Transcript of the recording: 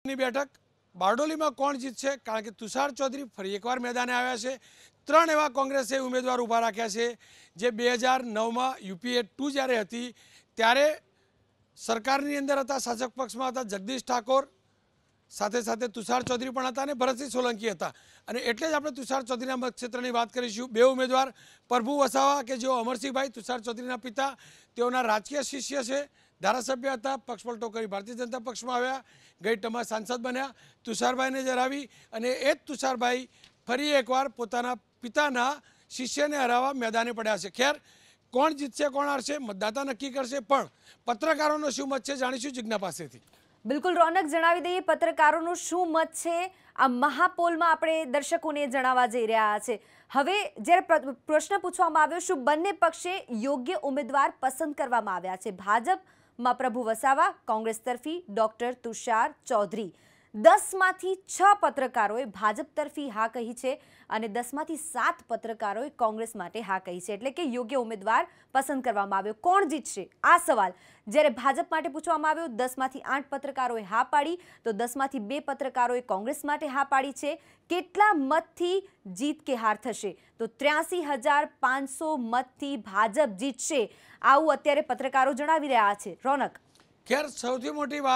ની બેઠક બારડોલીમાં કોણ જીતશે? કારણ કે તુષાર ચૌધરી ફરી એકવાર મેદાને આવ્યા છે। 3 એવા કોંગ્રેસે ઉમેદવાર ઊભા રાખ્યા છે જે 2009માં UPA 2 જ્યારે હતી ત્યારે સરકારની અંદર હતા, શાસક પક્ષમાં હતા। જગદીશ ઠાકોર સાથે સાથે તુષાર ચૌધરી પણ હતા અને ભરતસિંહ સોલંકી હતા। અને એટલે જ આપણે તુષાર ચૌધરીના મતક્ષેત્રની વાત કરીશું। બે ઉમેદવાર પ્રભુ વસાવા કે જેઓ અમરસિંહભાઈ તુષાર ચૌધરીના પિતા, તેઓના રાજકીય શિષ્ય છે, ધારાસભ્ય હતા, પક્ષપલટો કરી ભારતીય જનતા પક્ષમાં આવ્યા, ગઈ ટર્મમાં સાંસદ બન્યા, તુષારભાઈને જ હરાવી અને એ જ તુષારભાઈ ફરી એકવાર પોતાના પિતાના શિષ્યને હરાવવા મેદાને પડ્યા છે। ખેર, કોણ જીતશે કોણ હારશે મતદાતા નક્કી કરશે, પણ પત્રકારોનો શું મત છે જાણીશું જિજ્ઞા પાસેથી। બિલકુલ રોનક, જણાવી દઈએ પત્રકારોનો શું મત છે આ મહાપોલમાં આપણે દર્શકોને જણાવવા જઈ રહ્યા છે। હવે જ્યારે પ્રશ્ન પૂછવામાં આવ્યો શું બંને પક્ષે યોગ્ય ઉમેદવાર પસંદ કરવામાં આવ્યા છે। ભાજપમાં પ્રભુ વસાવા, કોંગ્રેસ તરફી ડોક્ટર તુષાર ચૌધરી। 10માંથી 6 પત્રકારોએ ભાજપ તરફી હા કહી છે અને 10માંથી 7 પત્રકારોએ કોંગ્રેસ માટે હા કહી છે, એટલે કે યોગ્ય ઉમેદવાર પસંદ કરવામાં આવ્યો। કોણ જીતશે આ સવાલ જ્યારે ભાજપ માટે પૂછવામાં આવ્યો, 10માંથી 8 પત્રકારોએ હા પાડી તો 10માંથી 2 પત્રકારોએ કોંગ્રેસ માટે હા પાડી છે। કેટલા મતથી જીત કે હાર થશે? તો 83,500 મતથી ભાજપ જીતશે, આવું અત્યારે પત્રકારો જણાવી રહ્યા છે। રોનક, ખેર, સૌથી મોટી વાત